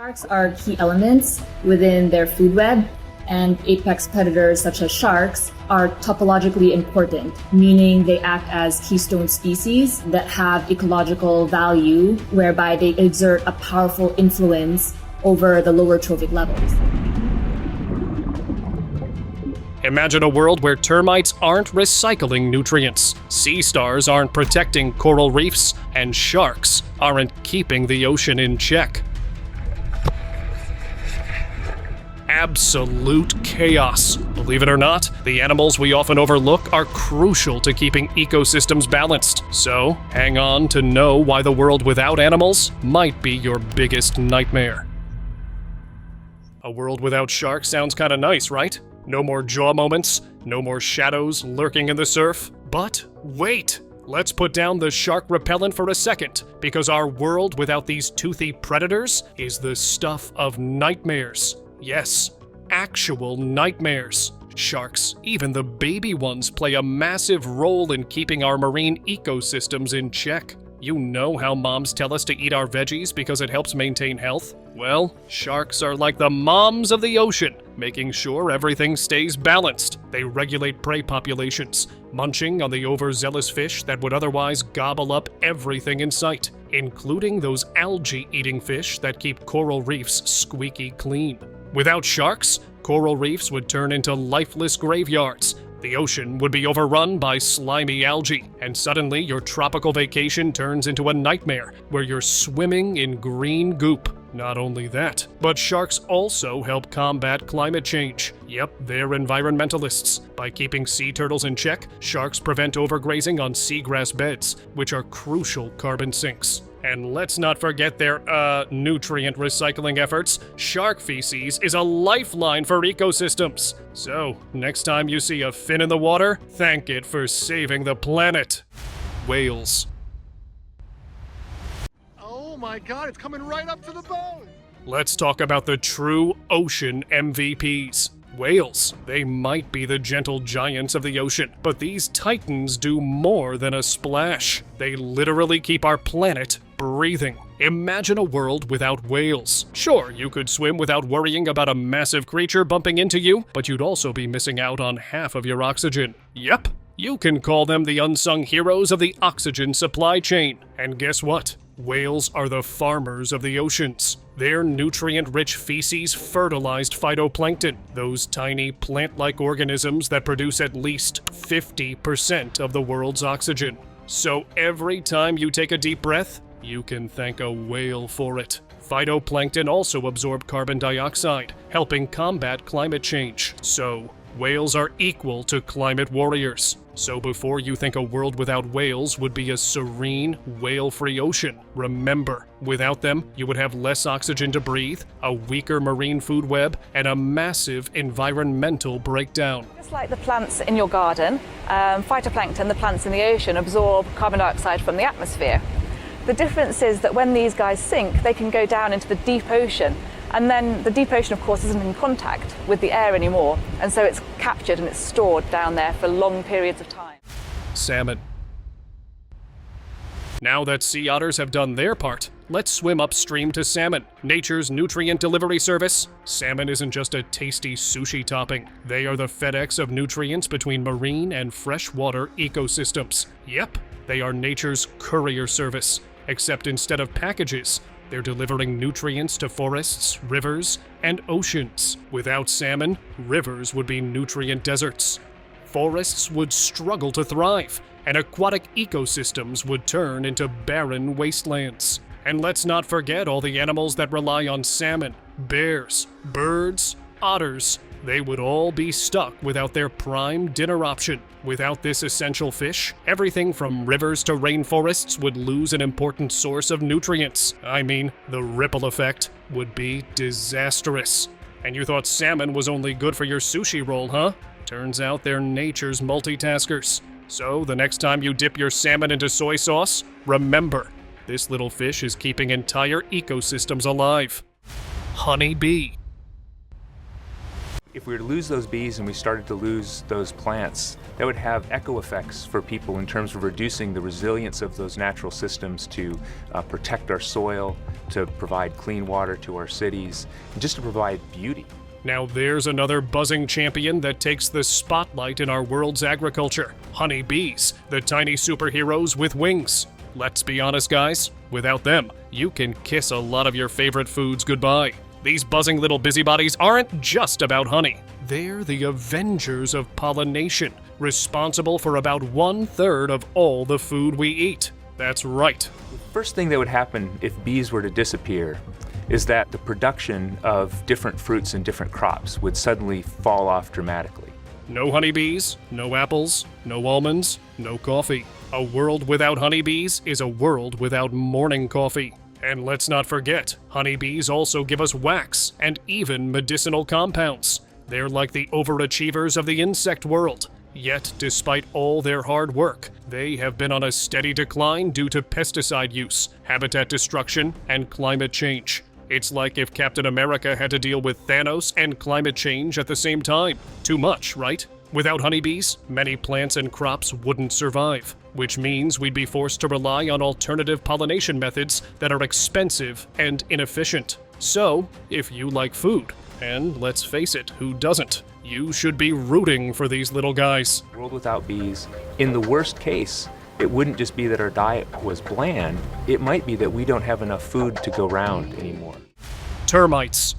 Sharks are key elements within their food web, and apex predators such as sharks are topologically important, meaning they act as keystone species that have ecological value, whereby they exert a powerful influence over the lower trophic levels. Imagine a world where termites aren't recycling nutrients, sea stars aren't protecting coral reefs, and sharks aren't keeping the ocean in check. Absolute chaos. Believe it or not, the animals we often overlook are crucial to keeping ecosystems balanced. So, hang on to know why the world without animals might be your biggest nightmare. A world without sharks sounds kinda nice, right? No more jaw moments, no more shadows lurking in the surf. But wait! Let's put down the shark repellent for a second, because our world without these toothy predators is the stuff of nightmares. Yes, actual nightmares. Sharks, even the baby ones, play a massive role in keeping our marine ecosystems in check. You know how moms tell us to eat our veggies because it helps maintain health? Well, sharks are like the moms of the ocean, making sure everything stays balanced. They regulate prey populations, munching on the overzealous fish that would otherwise gobble up everything in sight, including those algae-eating fish that keep coral reefs squeaky clean. Without sharks, coral reefs would turn into lifeless graveyards. The ocean would be overrun by slimy algae, and suddenly your tropical vacation turns into a nightmare where you're swimming in green goop. Not only that, but sharks also help combat climate change. Yep, they're environmentalists. By keeping sea turtles in check, sharks prevent overgrazing on seagrass beds, which are crucial carbon sinks. And let's not forget their, nutrient recycling efforts. Shark feces is a lifeline for ecosystems. So, next time you see a fin in the water, thank it for saving the planet. Whales. Oh my god, it's coming right up to the bone! Let's talk about the true ocean MVPs. Whales. They might be the gentle giants of the ocean, but these titans do more than a splash. They literally keep our planet breathing. Imagine a world without whales. Sure, you could swim without worrying about a massive creature bumping into you, but you'd also be missing out on half of your oxygen. Yep, you can call them the unsung heroes of the oxygen supply chain. And guess what? Whales are the farmers of the oceans. Their nutrient-rich feces fertilized phytoplankton, those tiny plant-like organisms that produce at least 50% of the world's oxygen. So every time you take a deep breath, you can thank a whale for it. Phytoplankton also absorb carbon dioxide, helping combat climate change. So, whales are equal to climate warriors. So before you think a world without whales would be a serene, whale-free ocean, remember, without them, you would have less oxygen to breathe, a weaker marine food web, and a massive environmental breakdown. Just like the plants in your garden, phytoplankton, the plants in the ocean, absorb carbon dioxide from the atmosphere. The difference is that when these guys sink, they can go down into the deep ocean. And then the deep ocean, of course, isn't in contact with the air anymore. And so it's captured and it's stored down there for long periods of time. Salmon. Now that sea otters have done their part, let's swim upstream to salmon, nature's nutrient delivery service. Salmon isn't just a tasty sushi topping. They are the FedEx of nutrients between marine and freshwater ecosystems. Yep, they are nature's courier service. Except instead of packages, they're delivering nutrients to forests, rivers, and oceans. Without salmon, rivers would be nutrient deserts. Forests would struggle to thrive, and aquatic ecosystems would turn into barren wastelands. And let's not forget all the animals that rely on salmon, bears, birds, otters. They would all be stuck without their prime dinner option. Without this essential fish, everything from rivers to rainforests would lose an important source of nutrients. I mean, the ripple effect would be disastrous. And you thought salmon was only good for your sushi roll, huh? Turns out they're nature's multitaskers. So the next time you dip your salmon into soy sauce, remember, this little fish is keeping entire ecosystems alive. Honey bee. If we were to lose those bees and we started to lose those plants, that would have echo effects for people in terms of reducing the resilience of those natural systems to protect our soil, to provide clean water to our cities, and just to provide beauty. Now there's another buzzing champion that takes the spotlight in our world's agriculture. Honeybees, the tiny superheroes with wings. Let's be honest, guys, without them, you can kiss a lot of your favorite foods goodbye. These buzzing little busybodies aren't just about honey. They're the avengers of pollination, responsible for about 1/3 of all the food we eat. That's right. The first thing that would happen if bees were to disappear is that the production of different fruits and different crops would suddenly fall off dramatically. No honeybees, no apples, no almonds, no coffee. A world without honeybees is a world without morning coffee. And let's not forget, honeybees also give us wax and even medicinal compounds. They're like the overachievers of the insect world. Yet, despite all their hard work, they have been on a steady decline due to pesticide use, habitat destruction, and climate change. It's like if Captain America had to deal with Thanos and climate change at the same time. Too much, right? Without honeybees, many plants and crops wouldn't survive, which means we'd be forced to rely on alternative pollination methods that are expensive and inefficient. So, if you like food, and let's face it, who doesn't? You should be rooting for these little guys. A world without bees, in the worst case, it wouldn't just be that our diet was bland, it might be that we don't have enough food to go round anymore. Termites.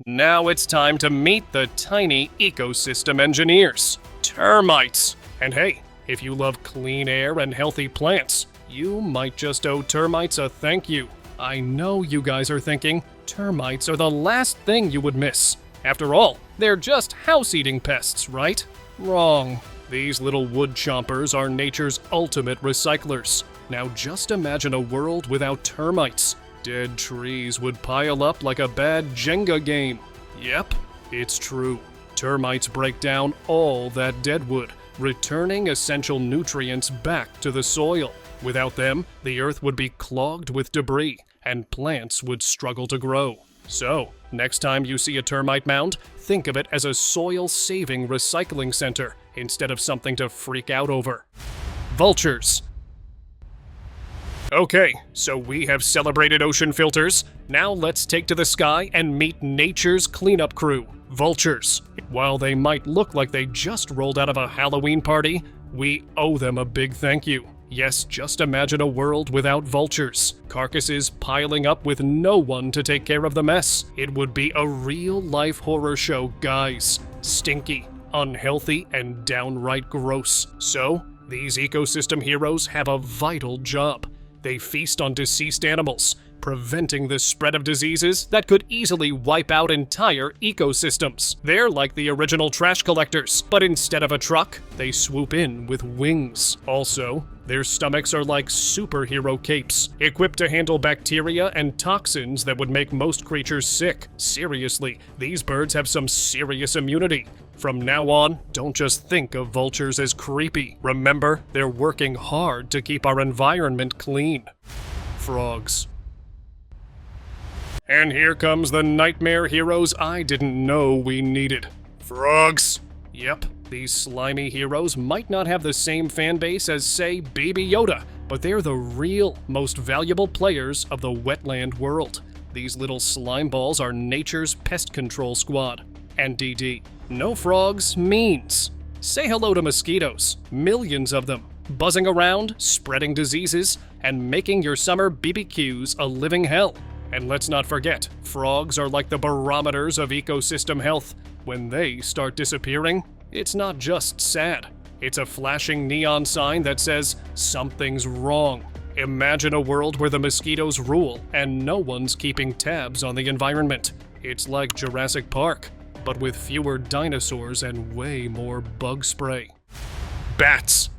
Now it's time to meet the tiny ecosystem engineers, termites. And hey, if you love clean air and healthy plants, you might just owe termites a thank you. I know you guys are thinking, termites are the last thing you would miss. After all, they're just house-eating pests, right? Wrong. These little wood chompers are nature's ultimate recyclers. Now just imagine a world without termites. Dead trees would pile up like a bad Jenga game. Yep, it's true. Termites break down all that dead wood, returning essential nutrients back to the soil. Without them, the earth would be clogged with debris, and plants would struggle to grow. So, next time you see a termite mound, think of it as a soil-saving recycling center, instead of something to freak out over. Vultures. Okay, so we have celebrated ocean filters. Now let's take to the sky and meet nature's cleanup crew, vultures. While they might look like they just rolled out of a Halloween party, we owe them a big thank you. Yes, just imagine a world without vultures. Carcasses piling up with no one to take care of the mess. It would be a real-life horror show, guys. Stinky, unhealthy, and downright gross. So, these ecosystem heroes have a vital job. They feast on deceased animals, preventing the spread of diseases that could easily wipe out entire ecosystems. They're like the original trash collectors, but instead of a truck, they swoop in with wings. Also, their stomachs are like superhero capes, equipped to handle bacteria and toxins that would make most creatures sick. Seriously, these birds have some serious immunity. From now on, don't just think of vultures as creepy. Remember, they're working hard to keep our environment clean. Frogs. And here comes the nightmare heroes I didn't know we needed. Frogs! Yep, these slimy heroes might not have the same fan base as, say, Baby Yoda, but they're the real, most valuable players of the wetland world. These little slime balls are nature's pest control squad. And DD, no frogs means. Say hello to mosquitoes, millions of them, buzzing around, spreading diseases, and making your summer BBQs a living hell. And let's not forget, frogs are like the barometers of ecosystem health. When they start disappearing, it's not just sad. It's a flashing neon sign that says something's wrong. Imagine a world where the mosquitoes rule and no one's keeping tabs on the environment. It's like Jurassic Park, but with fewer dinosaurs and way more bug spray. Bats.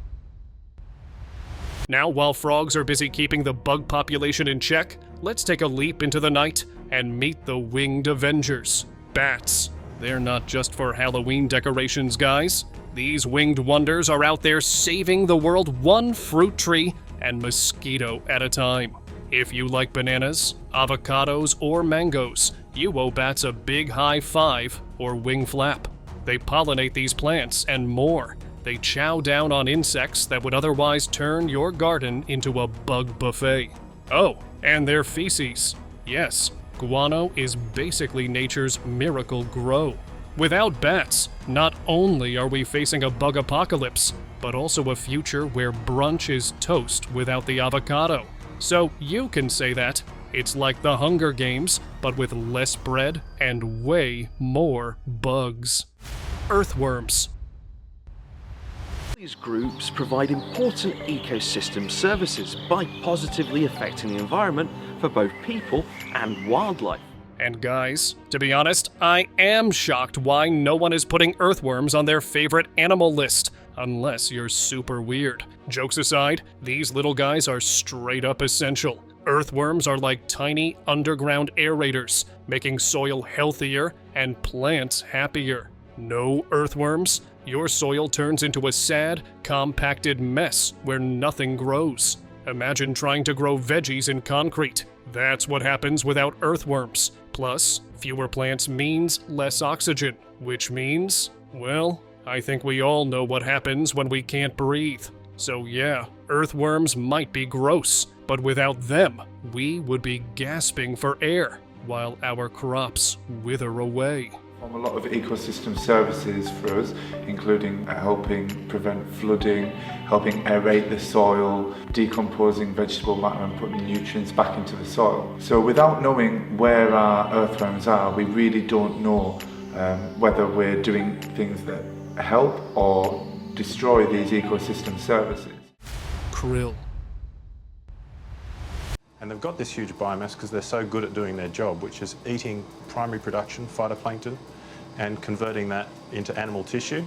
Now, while frogs are busy keeping the bug population in check, let's take a leap into the night and meet the winged avengers, bats. They're not just for Halloween decorations, guys. These winged wonders are out there saving the world one fruit tree and mosquito at a time. If you like bananas, avocados, or mangoes, you owe bats a big high five or wing flap. They pollinate these plants and more. They chow down on insects that would otherwise turn your garden into a bug buffet. Oh, and their feces. Yes, guano is basically nature's miracle grow. Without bats, not only are we facing a bug apocalypse, but also a future where brunch is toast without the avocado. So you can say that. It's like the Hunger Games, but with less bread and way more bugs. Earthworms. These groups provide important ecosystem services by positively affecting the environment for both people and wildlife. And guys, to be honest, I am shocked why no one is putting earthworms on their favorite animal list, unless you're super weird. Jokes aside, these little guys are straight up essential. Earthworms are like tiny underground aerators, making soil healthier and plants happier. No earthworms, your soil turns into a sad, compacted mess where nothing grows. Imagine trying to grow veggies in concrete. That's what happens without earthworms. Plus, fewer plants means less oxygen, which means, well, I think we all know what happens when we can't breathe. So yeah, earthworms might be gross, but without them, we would be gasping for air, while our crops wither away. A lot of ecosystem services for us, including helping prevent flooding, helping aerate the soil, decomposing vegetable matter and putting nutrients back into the soil. So without knowing where our earthworms are, we really don't know whether we're doing things that help or destroy these ecosystem services. Krill. And they've got this huge biomass because they're so good at doing their job, which is eating primary production, phytoplankton, and converting that into animal tissue,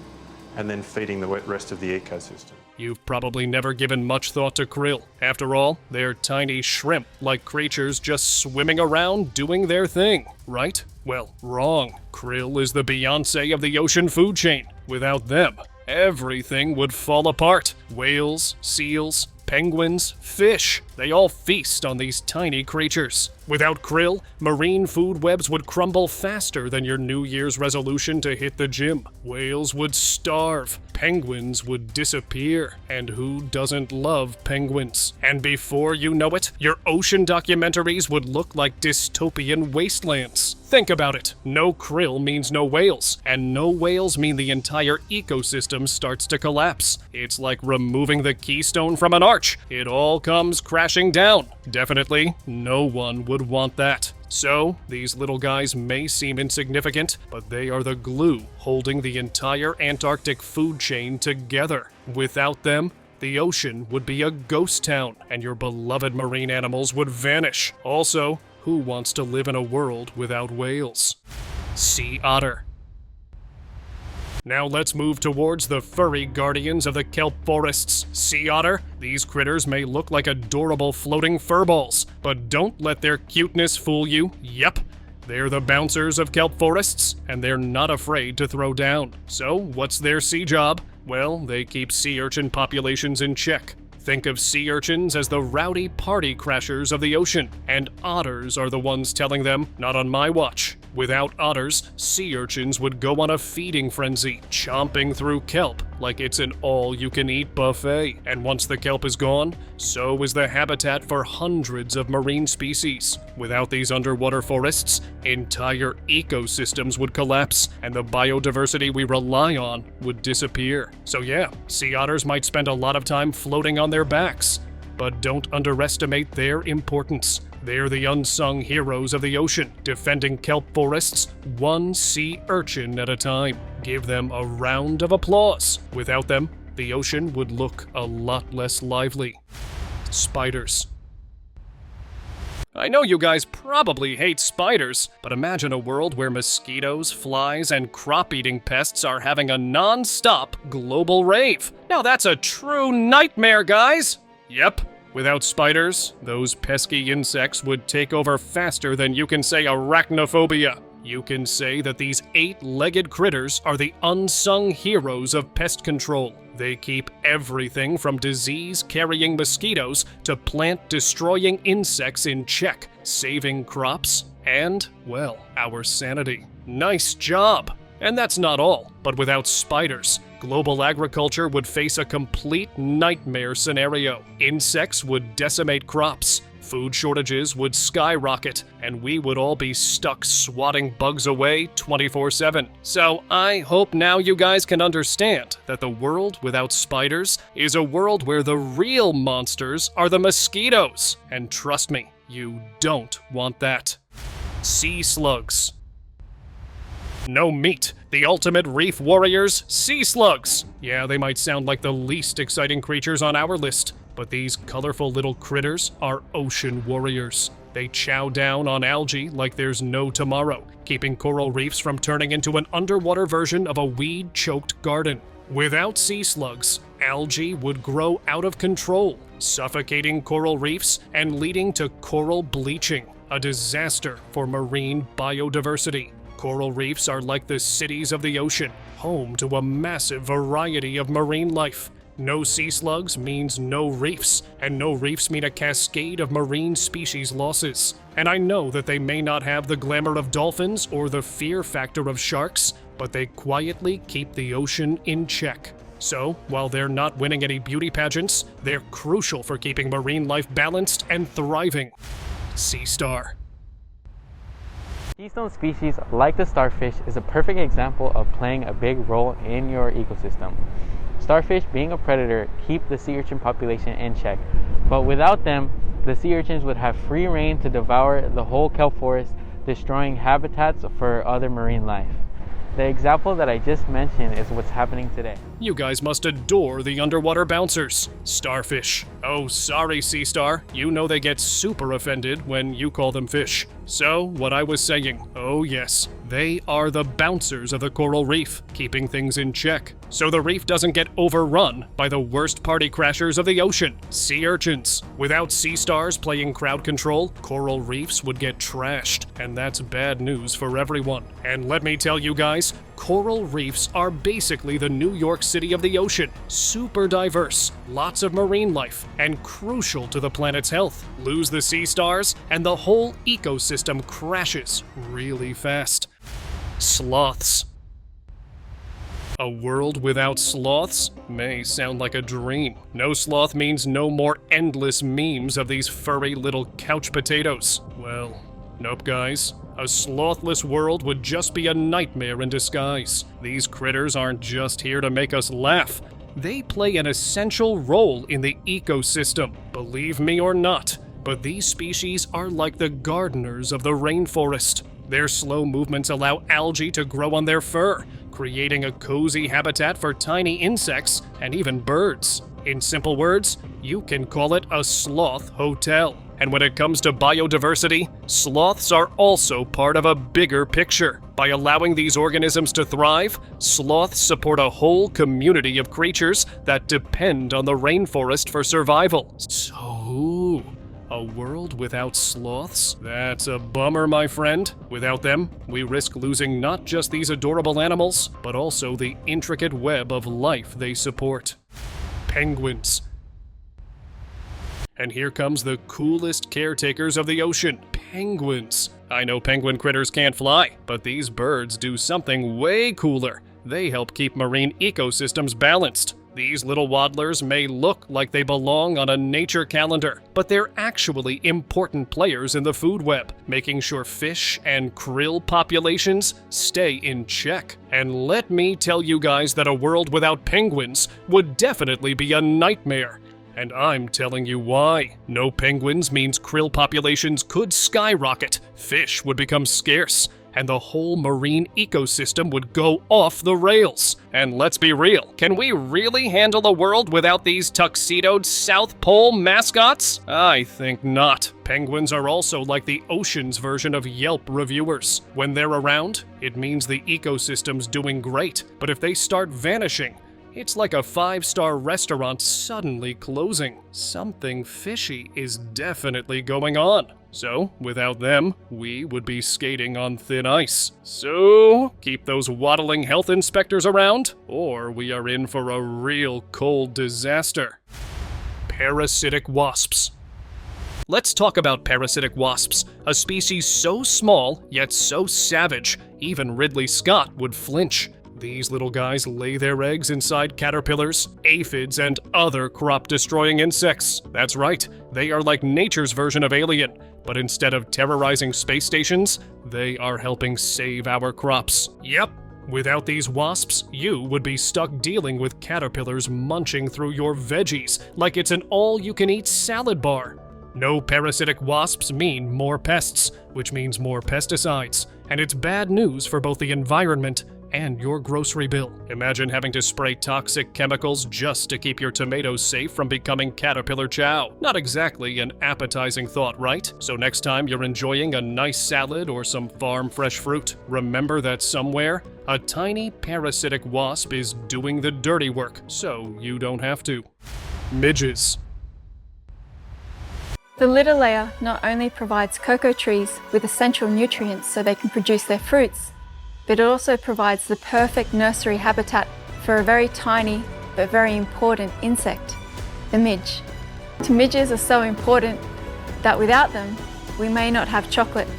and then feeding the rest of the ecosystem. You've probably never given much thought to krill. After all, they're tiny shrimp-like creatures just swimming around doing their thing, right? Well, wrong. Krill is the Beyoncé of the ocean food chain. Without them, everything would fall apart. Whales, seals, penguins, fish, they all feast on these tiny creatures. Without krill, marine food webs would crumble faster than your New Year's resolution to hit the gym. Whales would starve, penguins would disappear, and who doesn't love penguins? And before you know it, your ocean documentaries would look like dystopian wastelands. Think about it. No krill means no whales, and no whales mean the entire ecosystem starts to collapse. It's like removing the keystone from an arch. It all comes crashing down. Definitely, no one would want that. So, these little guys may seem insignificant, but they are the glue holding the entire Antarctic food chain together. Without them, the ocean would be a ghost town, and your beloved marine animals would vanish. Also, who wants to live in a world without whales? Sea otter. Now let's move towards the furry guardians of the kelp forests. Sea otter. These critters may look like adorable floating furballs, but don't let their cuteness fool you. Yep, they're the bouncers of kelp forests, and they're not afraid to throw down. So what's their sea job? Well, they keep sea urchin populations in check. Think of sea urchins as the rowdy party crashers of the ocean, and otters are the ones telling them, not on my watch. Without otters, sea urchins would go on a feeding frenzy, chomping through kelp like it's an all-you-can-eat buffet. And once the kelp is gone, so is the habitat for hundreds of marine species. Without these underwater forests, entire ecosystems would collapse, and the biodiversity we rely on would disappear. So yeah, sea otters might spend a lot of time floating on their backs, but don't underestimate their importance. They're the unsung heroes of the ocean, defending kelp forests one sea urchin at a time. Give them a round of applause. Without them, the ocean would look a lot less lively. Spiders. I know you guys probably hate spiders, but imagine a world where mosquitoes, flies, and crop-eating pests are having a non-stop global rave. Now that's a true nightmare, guys! Yep. Without spiders, those pesky insects would take over faster than you can say arachnophobia. You can say that these 8-legged critters are the unsung heroes of pest control. They keep everything from disease-carrying mosquitoes to plant-destroying insects in check, saving crops and, well, our sanity. Nice job! And that's not all, but without spiders, global agriculture would face a complete nightmare scenario. Insects would decimate crops, food shortages would skyrocket, and we would all be stuck swatting bugs away 24/7. So I hope now you guys can understand that the world without spiders is a world where the real monsters are the mosquitoes. And trust me, you don't want that. Sea slugs. No meat. The ultimate reef warriors, sea slugs. Yeah, they might sound like the least exciting creatures on our list, but these colorful little critters are ocean warriors. They chow down on algae like there's no tomorrow, keeping coral reefs from turning into an underwater version of a weed-choked garden. Without sea slugs, algae would grow out of control, suffocating coral reefs and leading to coral bleaching, a disaster for marine biodiversity. Coral reefs are like the cities of the ocean, home to a massive variety of marine life. No sea slugs means no reefs, and no reefs mean a cascade of marine species losses. And I know that they may not have the glamour of dolphins or the fear factor of sharks, but they quietly keep the ocean in check. So, while they're not winning any beauty pageants, they're crucial for keeping marine life balanced and thriving. Sea star. Keystone species like the starfish is a perfect example of playing a big role in your ecosystem. Starfish, being a predator, keep the sea urchin population in check, but without them, the sea urchins would have free reign to devour the whole kelp forest, destroying habitats for other marine life. The example that I just mentioned is what's happening today. You guys must adore the underwater bouncers. Starfish. Oh, sorry, Sea Star. You know they get super offended when you call them fish. So, what I was saying, oh yes, they are the bouncers of the coral reef, keeping things in check. So the reef doesn't get overrun by the worst party crashers of the ocean, sea urchins. Without sea stars playing crowd control, coral reefs would get trashed, and that's bad news for everyone. And let me tell you guys, coral reefs are basically the New York City of the ocean. Super diverse, lots of marine life, and crucial to the planet's health. Lose the sea stars, and the whole ecosystem crashes really fast. Sloths. A world without sloths may sound like a dream. No sloth means no more endless memes of these furry little couch potatoes. Well, nope guys. A slothless world would just be a nightmare in disguise. These critters aren't just here to make us laugh. They play an essential role in the ecosystem, believe me or not. But these species are like the gardeners of the rainforest. Their slow movements allow algae to grow on their fur, creating a cozy habitat for tiny insects and even birds. In simple words, you can call it a sloth hotel. And when it comes to biodiversity, sloths are also part of a bigger picture. By allowing these organisms to thrive, sloths support a whole community of creatures that depend on the rainforest for survival. So, a world without sloths? That's a bummer, my friend. Without them, we risk losing not just these adorable animals, but also the intricate web of life they support. Penguins. And here comes the coolest caretakers of the ocean, penguins. I know penguin critters can't fly, but these birds do something way cooler. They help keep marine ecosystems balanced. These little waddlers may look like they belong on a nature calendar, but they're actually important players in the food web, making sure fish and krill populations stay in check. And let me tell you guys that a world without penguins would definitely be a nightmare. And I'm telling you why. No penguins means krill populations could skyrocket, fish would become scarce, and the whole marine ecosystem would go off the rails. And let's be real, can we really handle a world without these tuxedoed South Pole mascots? I think not. Penguins are also like the ocean's version of Yelp reviewers. When they're around, it means the ecosystem's doing great, but if they start vanishing, It's like a 5-star restaurant suddenly closing. Something fishy is definitely going on. So, without them, we would be skating on thin ice. So, keep those waddling health inspectors around, or we are in for a real cold disaster. Parasitic wasps. Let's talk about parasitic wasps, a species so small, yet so savage, even Ridley Scott would flinch. These little guys lay their eggs inside caterpillars, aphids, and other crop-destroying insects. That's right, they are like nature's version of Alien, but instead of terrorizing space stations, they are helping save our crops. Yep, without these wasps, you would be stuck dealing with caterpillars munching through your veggies like it's an all-you-can-eat salad bar. No parasitic wasps mean more pests, which means more pesticides, and it's bad news for both the environment and your grocery bill. Imagine having to spray toxic chemicals just to keep your tomatoes safe from becoming caterpillar chow. Not exactly an appetizing thought, right? So next time you're enjoying a nice salad or some farm fresh fruit, remember that somewhere, a tiny parasitic wasp is doing the dirty work, so you don't have to. Midges. The litter layer not only provides cocoa trees with essential nutrients so they can produce their fruits, but it also provides the perfect nursery habitat for a very tiny but very important insect, the midge. The midges are so important that without them, we may not have chocolate.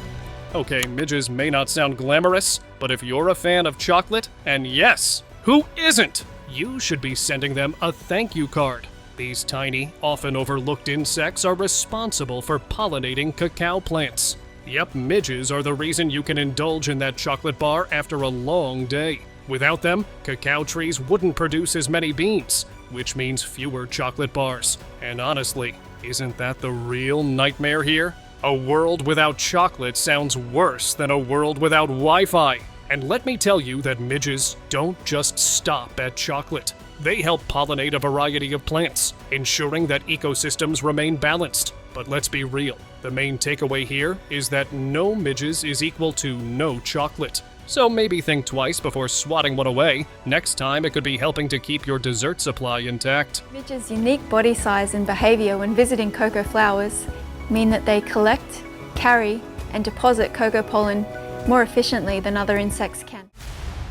Okay, midges may not sound glamorous, but if you're a fan of chocolate, and yes, who isn't? You should be sending them a thank you card. These tiny, often overlooked insects are responsible for pollinating cacao plants. Yep, midges are the reason you can indulge in that chocolate bar after a long day. Without them, cacao trees wouldn't produce as many beans, which means fewer chocolate bars. And honestly, isn't that the real nightmare here? A world without chocolate sounds worse than a world without Wi-Fi. And let me tell you that midges don't just stop at chocolate. They help pollinate a variety of plants, ensuring that ecosystems remain balanced. But let's be real, the main takeaway here is that no midges is equal to no chocolate. So maybe think twice before swatting one away. Next time it could be helping to keep your dessert supply intact. Midges' unique body size and behavior when visiting cocoa flowers mean that they collect, carry, and deposit cocoa pollen more efficiently than other insects can.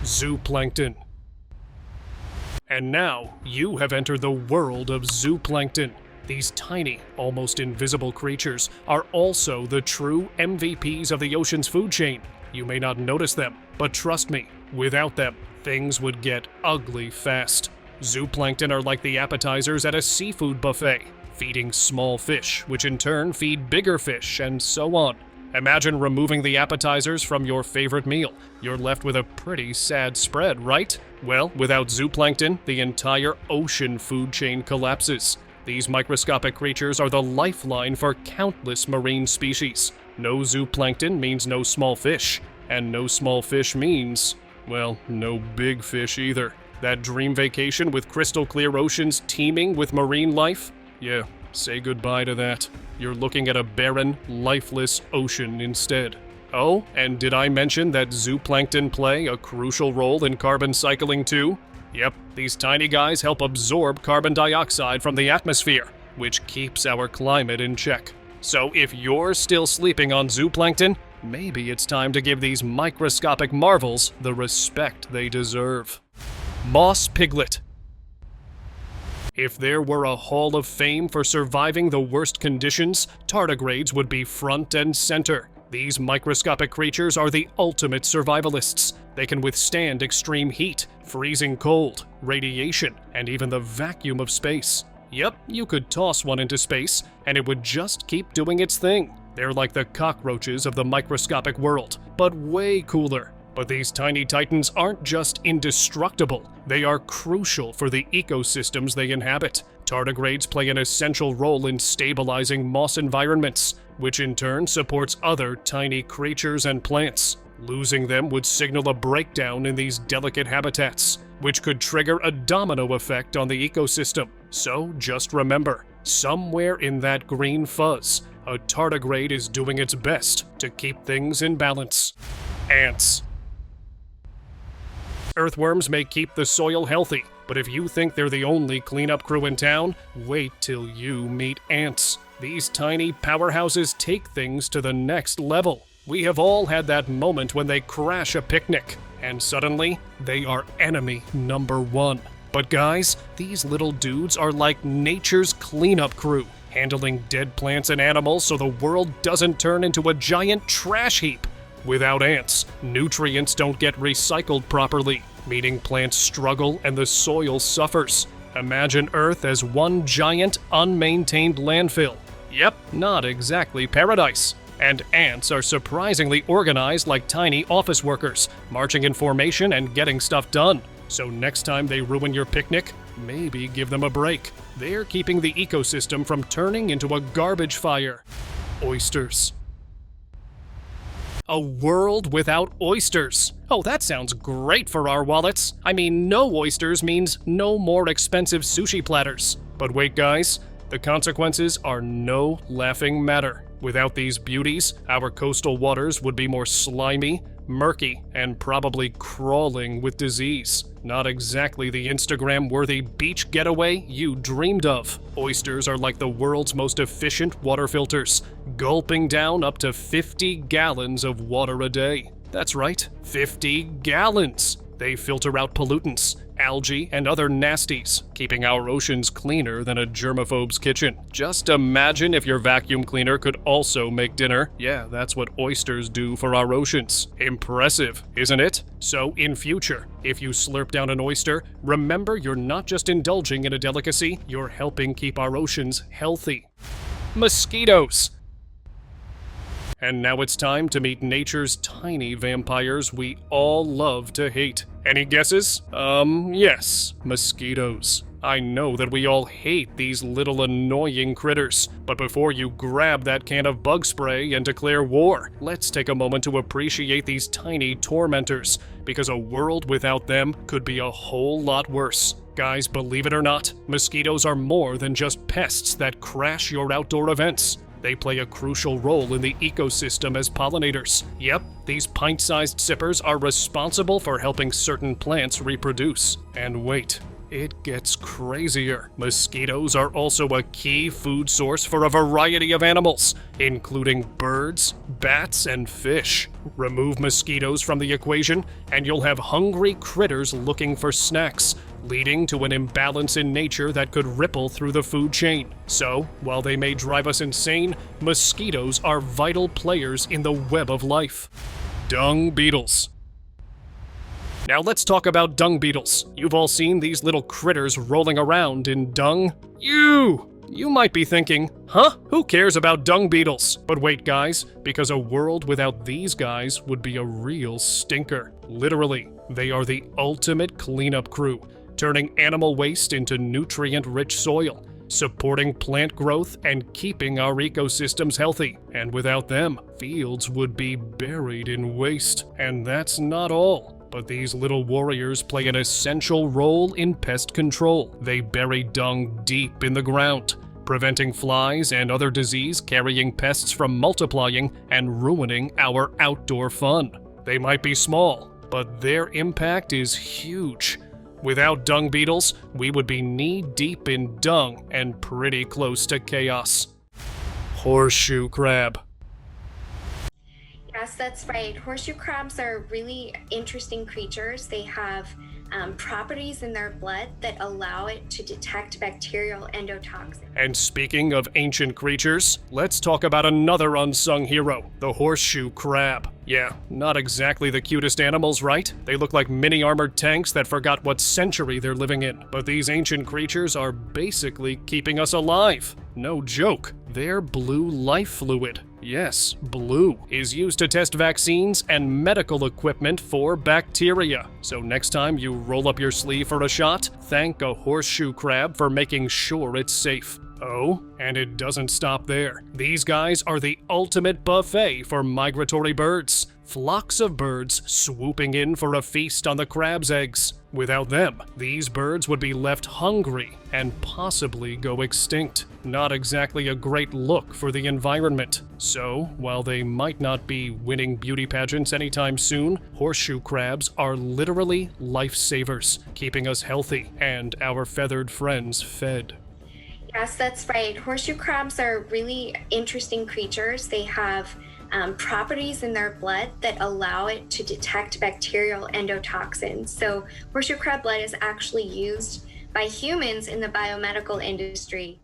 Zooplankton. And now, you have entered the world of zooplankton. These tiny, almost invisible creatures are also the true MVPs of the ocean's food chain. You may not notice them, but trust me, without them, things would get ugly fast. Zooplankton are like the appetizers at a seafood buffet, feeding small fish, which in turn feed bigger fish, and so on. Imagine removing the appetizers from your favorite meal. You're left with a pretty sad spread, right? Well, without zooplankton, the entire ocean food chain collapses. These microscopic creatures are the lifeline for countless marine species. No zooplankton means no small fish, and no small fish means, well, no big fish either. That dream vacation with crystal clear oceans teeming with marine life? Yeah, say goodbye to that. You're looking at a barren, lifeless ocean instead. Oh, and did I mention that zooplankton play a crucial role in carbon cycling too? Yep, these tiny guys help absorb carbon dioxide from the atmosphere, which keeps our climate in check. So if you're still sleeping on zooplankton, maybe it's time to give these microscopic marvels the respect they deserve. Moss piglet. If there were a hall of fame for surviving the worst conditions, tardigrades would be front and center. These microscopic creatures are the ultimate survivalists. They can withstand extreme heat, freezing cold, radiation, and even the vacuum of space. Yep, you could toss one into space, and it would just keep doing its thing. They're like the cockroaches of the microscopic world, but way cooler. But these tiny titans aren't just indestructible, they are crucial for the ecosystems they inhabit. Tardigrades play an essential role in stabilizing moss environments, which in turn supports other tiny creatures and plants. Losing them would signal a breakdown in these delicate habitats, which could trigger a domino effect on the ecosystem. So just remember, somewhere in that green fuzz, a tardigrade is doing its best to keep things in balance. Ants. Earthworms may keep the soil healthy, But if you think they're the only cleanup crew in town, wait till you meet ants. These tiny powerhouses take things to the next level. We have all had that moment when they crash a picnic, and suddenly, they are enemy number one. But guys, these little dudes are like nature's cleanup crew, handling dead plants and animals so the world doesn't turn into a giant trash heap. Without ants, nutrients don't get recycled properly, meaning plants struggle and the soil suffers. Imagine Earth as one giant, unmaintained landfill. Yep, not exactly paradise. And ants are surprisingly organized like tiny office workers, marching in formation and getting stuff done. So next time they ruin your picnic, maybe give them a break. They're keeping the ecosystem from turning into a garbage fire. Oysters. A world without oysters. Oh, that sounds great for our wallets. I mean, no oysters means no more expensive sushi platters. But wait, guys, the consequences are no laughing matter. Without these beauties, our coastal waters would be more slimy, murky, and probably crawling with disease. Not exactly the Instagram-worthy beach getaway you dreamed of. Oysters are like the world's most efficient water filters, gulping down up to 50 gallons of water a day. That's right, 50 gallons! They filter out pollutants, algae, and other nasties, keeping our oceans cleaner than a germaphobe's kitchen. Just imagine if your vacuum cleaner could also make dinner. Yeah, that's what oysters do for our oceans. Impressive, isn't it? So, in future, if you slurp down an oyster, remember you're not just indulging in a delicacy, you're helping keep our oceans healthy. Mosquitoes. And now it's time to meet nature's tiny vampires we all love to hate. Any guesses? Yes, mosquitoes. I know that we all hate these little annoying critters, but before you grab that can of bug spray and declare war, let's take a moment to appreciate these tiny tormentors, because a world without them could be a whole lot worse. Guys, believe it or not, mosquitoes are more than just pests that crash your outdoor events. They play a crucial role in the ecosystem as pollinators. Yep, these pint-sized sippers are responsible for helping certain plants reproduce. And wait, it gets crazier. Mosquitoes are also a key food source for a variety of animals, including birds, bats, and fish. Remove mosquitoes from the equation, and you'll have hungry critters looking for snacks, leading to an imbalance in nature that could ripple through the food chain. So, while they may drive us insane, mosquitoes are vital players in the web of life. Dung beetles. Now let's talk about dung beetles. You've all seen these little critters rolling around in dung. You might be thinking, huh? Who cares about dung beetles? But wait, guys, because a world without these guys would be a real stinker. Literally, they are the ultimate cleanup crew, turning animal waste into nutrient-rich soil, supporting plant growth and keeping our ecosystems healthy. And without them, fields would be buried in waste. And that's not all. But these little warriors play an essential role in pest control. They bury dung deep in the ground, preventing flies and other disease-carrying pests from multiplying and ruining our outdoor fun. They might be small, but their impact is huge. Without dung beetles, we would be knee-deep in dung and pretty close to chaos. Horseshoe crab. Yes, that's right. Horseshoe crabs are really interesting creatures. They have properties in their blood that allow it to detect bacterial endotoxins. And speaking of ancient creatures, let's talk about another unsung hero, the horseshoe crab. Yeah, not exactly the cutest animals, right? They look like mini armored tanks that forgot what century they're living in. But these ancient creatures are basically keeping us alive. No joke. They're blue life fluid. Yes, blue is used to test vaccines and medical equipment for bacteria. So next time you roll up your sleeve for a shot, thank a horseshoe crab for making sure it's safe. Oh, and it doesn't stop there. These guys are the ultimate buffet for migratory birds, flocks of birds swooping in for a feast on the crab's eggs. Without them, these birds would be left hungry and possibly go extinct. Not exactly a great look for the environment. So, while they might not be winning beauty pageants anytime soon, horseshoe crabs are literally lifesavers, keeping us healthy and our feathered friends fed. Yes, that's right. Horseshoe crabs are really interesting creatures. They have properties in their blood that allow it to detect bacterial endotoxins. So horseshoe crab blood is actually used by humans in the biomedical industry.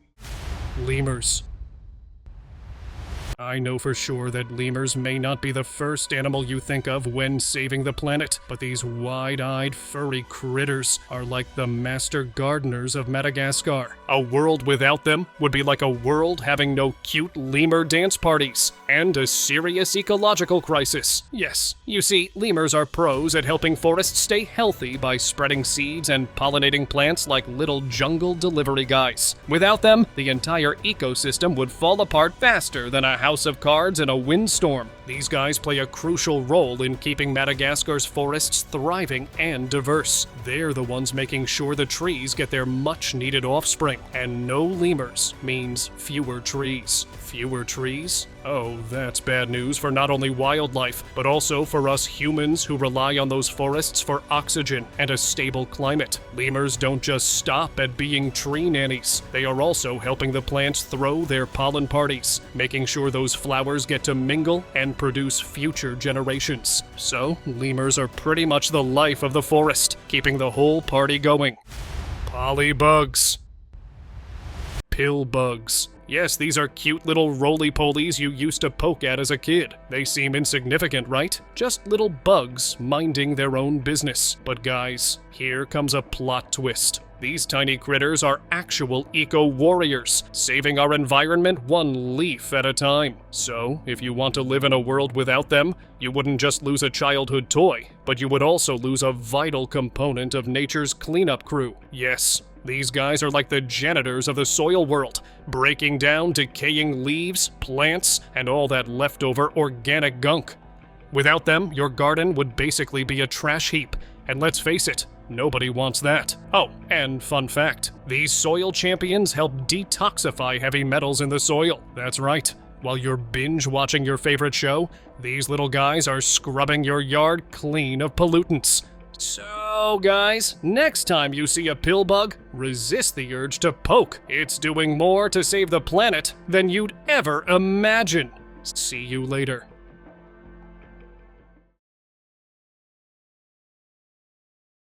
Lemurs. I know for sure that lemurs may not be the first animal you think of when saving the planet, but these wide-eyed, furry critters are like the master gardeners of Madagascar. A world without them would be like a world having no cute lemur dance parties, and a serious ecological crisis. Yes, you see, lemurs are pros at helping forests stay healthy by spreading seeds and pollinating plants like little jungle delivery guys. Without them, the entire ecosystem would fall apart faster than a house of cards in a windstorm. These guys play a crucial role in keeping Madagascar's forests thriving and diverse. They're the ones making sure the trees get their much-needed offspring. And no lemurs means fewer trees. Fewer trees? Oh, that's bad news for not only wildlife, but also for us humans who rely on those forests for oxygen and a stable climate. Lemurs don't just stop at being tree nannies. They are also helping the plants throw their pollen parties, making sure those flowers get to mingle and produce future generations. So, lemurs are pretty much the life of the forest, keeping the whole party going. Polybugs. Pill bugs. Yes, these are cute little roly-polies you used to poke at as a kid. They seem insignificant, right? Just little bugs minding their own business. But guys, here comes a plot twist. These tiny critters are actual eco-warriors, saving our environment one leaf at a time. So, if you want to live in a world without them, you wouldn't just lose a childhood toy, but you would also lose a vital component of nature's cleanup crew. Yes, these guys are like the janitors of the soil world, breaking down decaying leaves, plants, and all that leftover organic gunk. Without them, your garden would basically be a trash heap, and let's face it, nobody wants that. Oh, and fun fact, these soil champions help detoxify heavy metals in the soil. That's right. While you're binge-watching your favorite show, these little guys are scrubbing your yard clean of pollutants. So, guys, next time you see a pill bug, resist the urge to poke. It's doing more to save the planet than you'd ever imagine. See you later.